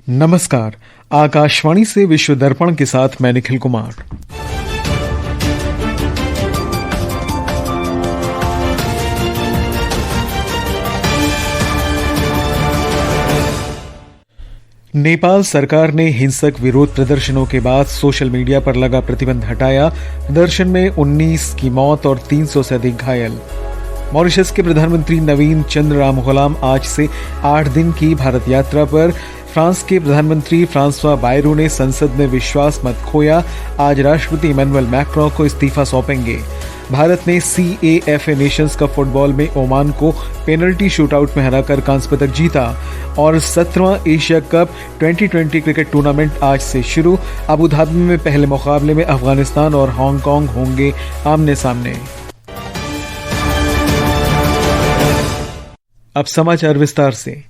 नमस्कार। आकाशवाणी से विश्व दर्पण के साथ मैं निखिल कुमार। नेपाल सरकार ने हिंसक विरोध प्रदर्शनों के बाद सोशल मीडिया पर लगा प्रतिबंध हटाया। प्रदर्शन में 19 की मौत और 300 से अधिक घायल। मॉरिशस के प्रधानमंत्री नवीन चंद्र रामगुलाम आज से 8 दिन की भारत यात्रा पर। फ्रांस के प्रधानमंत्री फ्रांसवा बायरू ने संसद में विश्वास मत खोया। आज राष्ट्रपति इमैनुअल मैक्रों को इस्तीफा सौंपेंगे। भारत ने CAFA नेशंस कप फुटबॉल में ओमान को पेनल्टी शूटआउट में हराकर कांस्य पदक जीता। और 17वां एशिया कप 2020 क्रिकेट टूर्नामेंट आज से शुरू। अबू धाबी में पहले मुकाबले में अफगानिस्तान और हांगकांग होंगे आमने सामने। अब समाचार विस्तार से।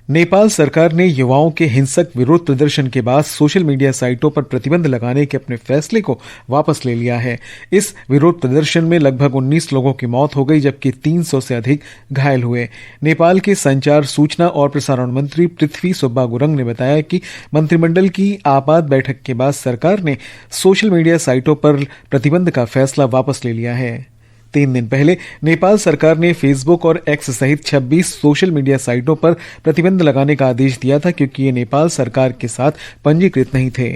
नेपाल सरकार ने युवाओं के हिंसक विरोध प्रदर्शन के बाद सोशल मीडिया साइटों पर प्रतिबंध लगाने के अपने फैसले को वापस ले लिया है। इस विरोध प्रदर्शन में लगभग 19 लोगों की मौत हो गई, जबकि 300 से अधिक घायल हुए। नेपाल के संचार, सूचना और प्रसारण मंत्री पृथ्वी सुब्बा गुरुङ ने बताया कि मंत्रिमंडल की आपात बैठक के बाद सरकार ने सोशल मीडिया साइटों पर प्रतिबंध का फैसला वापस ले लिया है। 3 दिन पहले नेपाल सरकार ने फेसबुक और एक्स सहित 26 सोशल मीडिया साइटों पर प्रतिबंध लगाने का आदेश दिया था, क्योंकि ये नेपाल सरकार के साथ पंजीकृत नहीं थे।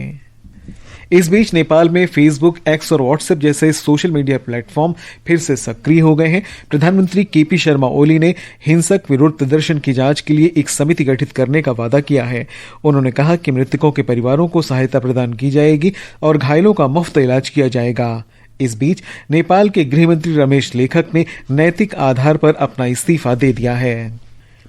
इस बीच नेपाल में फेसबुक, एक्स और व्हाट्सएप जैसे सोशल मीडिया प्लेटफॉर्म फिर से सक्रिय हो गए हैं। प्रधानमंत्री KP शर्मा ओली ने हिंसक विरोध प्रदर्शन की जांच के लिए एक समिति गठित करने का वादा किया है। उन्होंने कहा कि मृतकों के परिवारों को सहायता प्रदान की जाएगी और घायलों का मुफ्त इलाज किया जाएगा। इस बीच नेपाल के गृहमंत्री रमेश लेखक ने नैतिक आधार पर अपना इस्तीफा दे दिया है।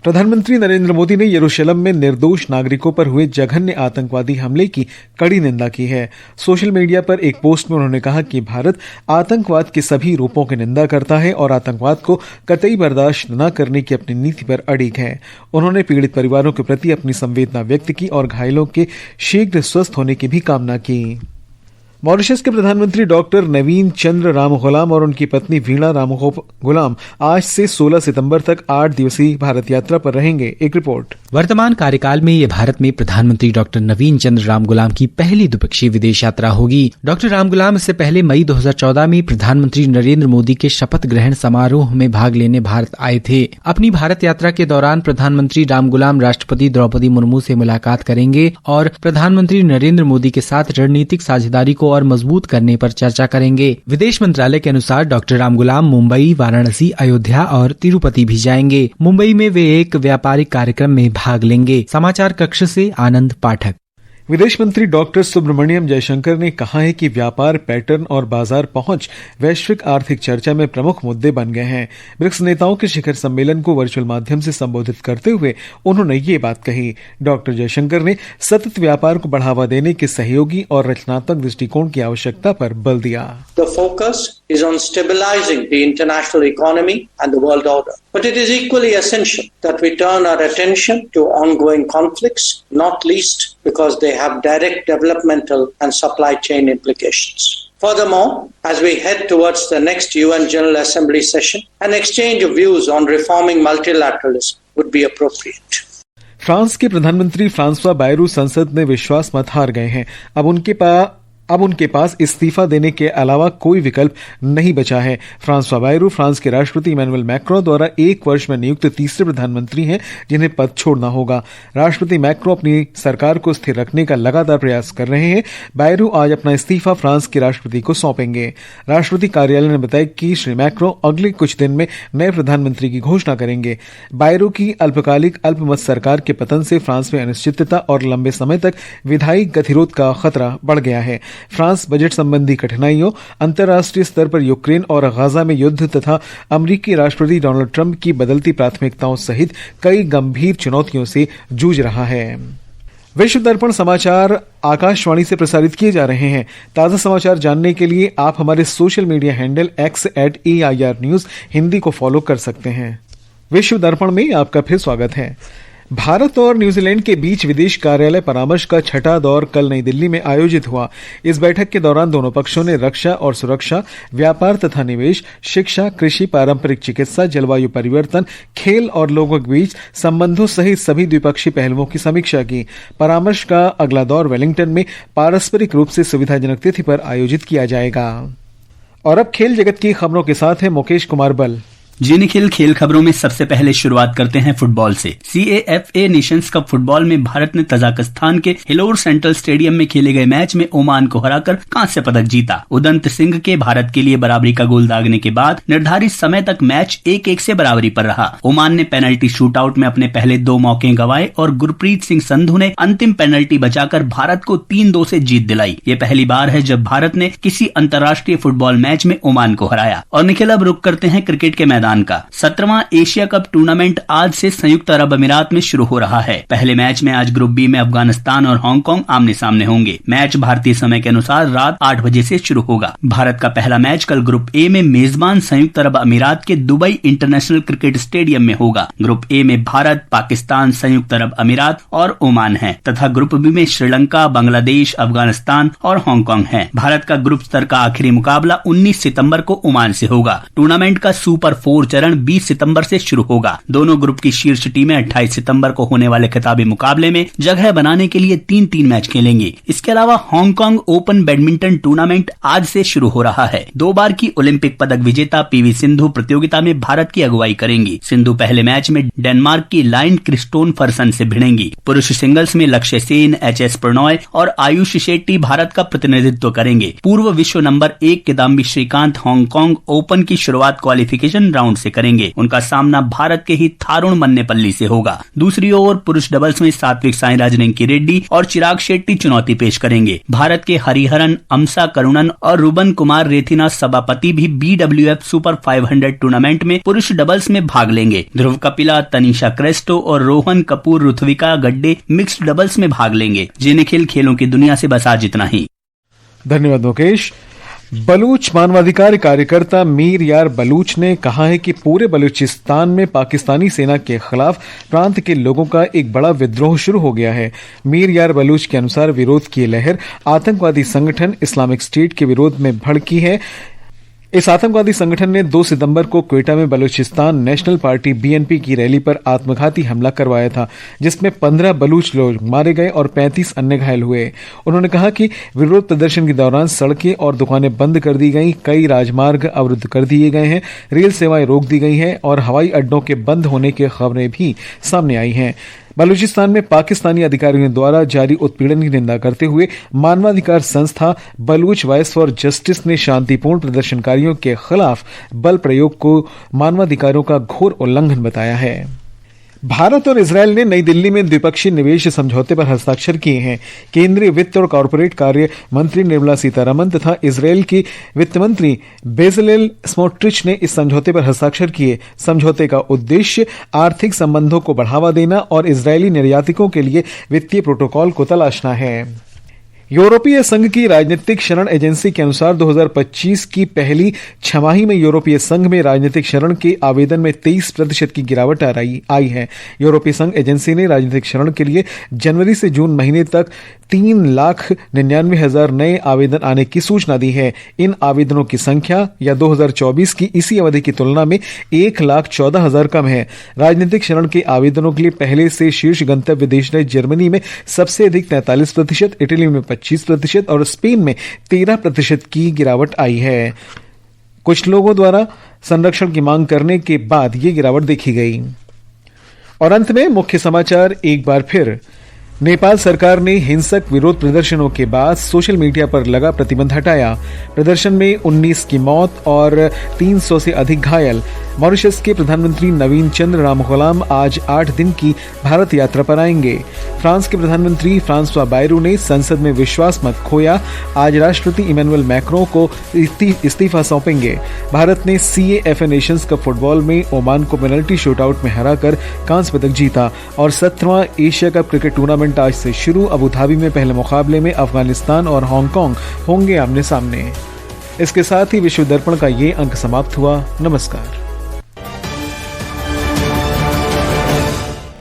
प्रधानमंत्री नरेंद्र मोदी ने यरूशलेम में निर्दोष नागरिकों पर हुए जघन्य आतंकवादी हमले की कड़ी निंदा की है। सोशल मीडिया पर एक पोस्ट में उन्होंने कहा कि भारत आतंकवाद के सभी रूपों की निंदा करता है और आतंकवाद को कतई बर्दाश्त न करने की अपनी नीति पर अडिग है। उन्होंने पीड़ित परिवारों के प्रति अपनी संवेदना व्यक्त की और घायलों के शीघ्र स्वस्थ होने की भी कामना की। मॉरिशस के प्रधानमंत्री डॉक्टर नवीन चंद्र रामगुलाम और उनकी पत्नी वीणा रामगुलाम आज से 16 सितंबर तक 8 दिवसीय भारत यात्रा पर रहेंगे। एक रिपोर्ट। वर्तमान कार्यकाल में ये भारत में प्रधानमंत्री डॉक्टर नवीन चंद्र रामगुलाम की पहली द्विपक्षीय विदेश यात्रा होगी। डॉक्टर रामगुलाम इससे पहले मई 2014 में प्रधानमंत्री नरेंद्र मोदी के शपथ ग्रहण समारोह में भाग लेने भारत आए थे। अपनी भारत यात्रा के दौरान प्रधानमंत्री रामगुलाम राष्ट्रपति द्रौपदी मुर्मू से मुलाकात करेंगे और प्रधानमंत्री नरेंद्र मोदी के साथ रणनीतिक साझेदारी को और मजबूत करने पर चर्चा करेंगे। विदेश मंत्रालय के अनुसार डॉक्टर रामगुलाम मुंबई, वाराणसी, अयोध्या और तिरुपति भी जाएंगे। मुंबई में वे एक व्यापारिक कार्यक्रम में भाग लेंगे। समाचार कक्ष से आनंद पाठक। विदेश मंत्री डॉक्टर सुब्रमण्यम जयशंकर ने कहा है कि व्यापार पैटर्न और बाजार पहुंच वैश्विक आर्थिक चर्चा में प्रमुख मुद्दे बन गए हैं। ब्रिक्स नेताओं के शिखर सम्मेलन को वर्चुअल माध्यम से संबोधित करते हुए उन्होंने ये बात कही। डॉक्टर जयशंकर ने सतत व्यापार को बढ़ावा देने के सहयोगी और रचनात्मक दृष्टिकोण की आवश्यकता पर बल दिया। The focus is on stabilizing the international economy and the world order. But it is equally essential that we turn our attention to ongoing conflicts, not least because they have direct developmental and supply chain implications. Furthermore, as we head towards the next UN General Assembly session, an exchange of views on reforming multilateralism would be appropriate. France के प्रधानमंत्री Francois Bayrou संसद में विश्वास मत हार गए हैं। अब उनके पास इस्तीफा देने के अलावा कोई विकल्प नहीं बचा है। फ्रांसवा बायरू फ्रांस के राष्ट्रपति इमैनुअल मैक्रों द्वारा 1 वर्ष में नियुक्त तीसरे प्रधानमंत्री हैं जिन्हें पद छोड़ना होगा। राष्ट्रपति मैक्रों अपनी सरकार को स्थिर रखने का लगातार प्रयास कर रहे हैं। बायरू आज अपना इस्तीफा फ्रांस के राष्ट्रपति को सौंपेंगे। राष्ट्रपति कार्यालय ने बताया कि श्री मैक्रों अगले कुछ दिन में नए प्रधानमंत्री की घोषणा करेंगे। बायरू की अल्पकालिक अल्पमत सरकार के पतन से फ्रांस में अनिश्चितता और लंबे समय तक विधायी गतिरोध का खतरा बढ़ गया है। फ्रांस बजट संबंधी कठिनाइयों, अंतर्राष्ट्रीय स्तर पर यूक्रेन और गाजा में युद्ध तथा अमेरिकी राष्ट्रपति डोनाल्ड ट्रंप की बदलती प्राथमिकताओं सहित कई गंभीर चुनौतियों से जूझ रहा है। विश्व दर्पण समाचार आकाशवाणी से प्रसारित किए जा रहे हैं। ताजा समाचार जानने के लिए आप हमारे social media handle X @AIR News Hindi को फॉलो कर सकते हैं। विश्व दर्पण में आपका फिर स्वागत है। भारत और न्यूजीलैंड के बीच विदेश कार्यालय परामर्श का छठा दौर कल नई दिल्ली में आयोजित हुआ। इस बैठक के दौरान दोनों पक्षों ने रक्षा और सुरक्षा, व्यापार तथा निवेश, शिक्षा, कृषि, पारंपरिक चिकित्सा, जलवायु परिवर्तन, खेल और लोगों के बीच संबंधों सहित सभी द्विपक्षीय पहलुओं की समीक्षा की। परामर्श का अगला दौर वेलिंगटन में पारस्परिक रूप से सुविधाजनक तिथि पर आयोजित किया जाएगा। और अब खेल जगत की खबरों के साथ है मुकेश कुमार बल। जी निखिल, खेल खबरों में सबसे पहले शुरुआत करते हैं फुटबॉल से। CAFA नेशंस कप फुटबॉल में भारत ने तजाकिस्तान के हिलोर सेंट्रल स्टेडियम में खेले गए मैच में ओमान को हराकर कांस्य पदक जीता। उदंत सिंह के भारत के लिए बराबरी का गोल दागने के बाद निर्धारित समय तक मैच 1-1 से बराबरी पर रहा। ओमान ने पेनल्टी शूटआउट में अपने पहले 2 मौके गंवाए और गुरप्रीत सिंह संधू ने अंतिम पेनल्टी बचाकर भारत को 3-2 से जीत दिलाई। ये पहली बार है जब भारत ने किसी अंतर्राष्ट्रीय फुटबॉल मैच में ओमान को हराया। और निखिल, अब रुक करते हैं क्रिकेट के मैदान का। 17वां एशिया कप टूर्नामेंट आज से संयुक्त अरब अमीरात में शुरू हो रहा है। पहले मैच में आज ग्रुप बी में अफगानिस्तान और हांगकांग आमने सामने होंगे। मैच भारतीय समय के अनुसार रात 8 बजे से शुरू होगा। भारत का पहला मैच कल ग्रुप ए में मेजबान संयुक्त अरब अमीरात के दुबई इंटरनेशनल क्रिकेट स्टेडियम में होगा। ग्रुप ए में भारत, पाकिस्तान, संयुक्त अरब अमीरात और ओमान है तथा ग्रुप बी में श्रीलंका, बांग्लादेश, अफगानिस्तान और हांगकांग है। भारत का ग्रुप स्तर का आखिरी मुकाबला 19 सितंबर को ओमान से होगा। टूर्नामेंट का सुपर 4 चरण 20 सितंबर से शुरू होगा। दोनों ग्रुप की शीर्ष टीमें 28 सितंबर को होने वाले खिताबी मुकाबले में जगह बनाने के लिए 3-3 मैच खेलेंगे। इसके अलावा हांगकांग ओपन बैडमिंटन टूर्नामेंट आज से शुरू हो रहा है। 2 बार की ओलंपिक पदक विजेता PV सिंधु प्रतियोगिता में भारत की अगुवाई करेंगी। सिंधु पहले मैच में डेनमार्क की लाइन क्रिस्टोफरसन से भिड़ेंगी। पुरुष सिंगल्स में लक्ष्य सेन, HS प्रणॉय और आयुष शेट्टी भारत का प्रतिनिधित्व करेंगे। पूर्व विश्व number 1 Kidambi Srikanth Hong Kong open की शुरुआत क्वालिफिकेशन राउंड से करेंगे। उनका सामना भारत के ही थारुण मन्नेपल्ली से होगा। दूसरी ओर पुरुष डबल्स में सात्विक साईराज रंकी रेड्डी और चिराग शेट्टी चुनौती पेश करेंगे। भारत के हरिहरन, अमसा करुणन और रुबन कुमार रेथिना सभापति भी BWF सुपर 500 टूर्नामेंट में पुरुष डबल्स में भाग लेंगे। ध्रुव कपिला, तनीषा क्रेस्टो और रोहन कपूर ऋत्विका गड्डे मिक्स्ड डबल्स में भाग लेंगे। जी निखिल, खेलों की दुनिया से बस आज इतना ही। धन्यवाद मुकेश। बलूच मानवाधिकार कार्यकर्ता मीर यार बलूच ने कहा है कि पूरे बलूचिस्तान में पाकिस्तानी सेना के खिलाफ प्रांत के लोगों का एक बड़ा विद्रोह शुरू हो गया है। मीर यार बलूच के अनुसार विरोध की लहर आतंकवादी संगठन इस्लामिक स्टेट के विरोध में भड़की है। इस आतंकवादी संगठन ने 2 सितंबर को क्वेटा में बलूचिस्तान नेशनल पार्टी BNP की रैली पर आत्मघाती हमला करवाया था, जिसमें 15 बलूच लोग मारे गए और 35 अन्य घायल हुए। उन्होंने कहा कि विरोध प्रदर्शन के दौरान सड़कें और दुकानें बंद कर दी गई, कई राजमार्ग अवरुद्ध कर दिए गए हैं, रेल सेवाएं रोक दी गई हैं और हवाई अड्डों के बंद होने की खबरें भी सामने आई हैं। बलूचिस्तान में पाकिस्तानी अधिकारियों द्वारा जारी उत्पीड़न की निंदा करते हुए मानवाधिकार संस्था बलूच वॉइस फॉर जस्टिस ने शांतिपूर्ण प्रदर्शनकारियों के खिलाफ बल प्रयोग को मानवाधिकारों का घोर उल्लंघन बताया है। भारत और इजरायल ने नई दिल्ली में द्विपक्षीय निवेश समझौते पर हस्ताक्षर किए हैं। केंद्रीय वित्त और कॉरपोरेट कार्य मंत्री निर्मला सीतारमण तथा इजरायल की वित्त मंत्री बेजलेल स्मोट्रिच ने इस समझौते पर हस्ताक्षर किए। समझौते का उद्देश्य आर्थिक संबंधों को बढ़ावा देना और इजरायली निर्यातकों के लिए वित्तीय प्रोटोकॉल को तलाशना है। यूरोपीय संघ की राजनीतिक शरण एजेंसी के अनुसार 2025 की पहली छमाही में यूरोपीय संघ में राजनीतिक शरण के आवेदन में 23% की गिरावट आई है। यूरोपीय संघ एजेंसी ने राजनीतिक शरण के लिए जनवरी से जून महीने तक 3,99,000 नए आवेदन आने की सूचना दी है। इन आवेदनों की संख्या या 2024 की इसी अवधि की तुलना में 1,14,000 कम है। राजनीतिक शरण के आवेदनों के लिए पहले से शीर्ष गंतव्य देश रहे जर्मनी में सबसे अधिक 43%, इटली में 25% और स्पेन में 13% की गिरावट आई है। कुछ लोगों द्वारा संरक्षण की मांग करने के बाद ये गिरावट देखी गई। और अंत में मुख्य समाचार एक बार फिर। नेपाल सरकार ने हिंसक विरोध प्रदर्शनों के बाद सोशल मीडिया पर लगा प्रतिबंध हटाया। प्रदर्शन में 19 की मौत और 300 से अधिक घायल। मॉरिशस के प्रधानमंत्री नवीन चंद्र रामगुलाम आज 8 दिन की भारत यात्रा पर आएंगे। फ्रांस के प्रधानमंत्री फ्रांसवा बायरू ने संसद में विश्वास मत खोया। आज राष्ट्रपति इमैनुअल मैक्रों को इस्तीफा सौंपेंगे। भारत ने CAFA नेशंस कप फुटबॉल में ओमान को पेनल्टी शूटआउट में हराकर कांस्य पदक जीता। और 17वां एशिया कप क्रिकेट टूर्नामेंट आज से शुरू। अबू धाबी में पहले मुकाबले में अफगानिस्तान और हांगकांग होंगे आमने सामने। इसके साथ ही विश्व दर्पण का ये अंक समाप्त हुआ। नमस्कार।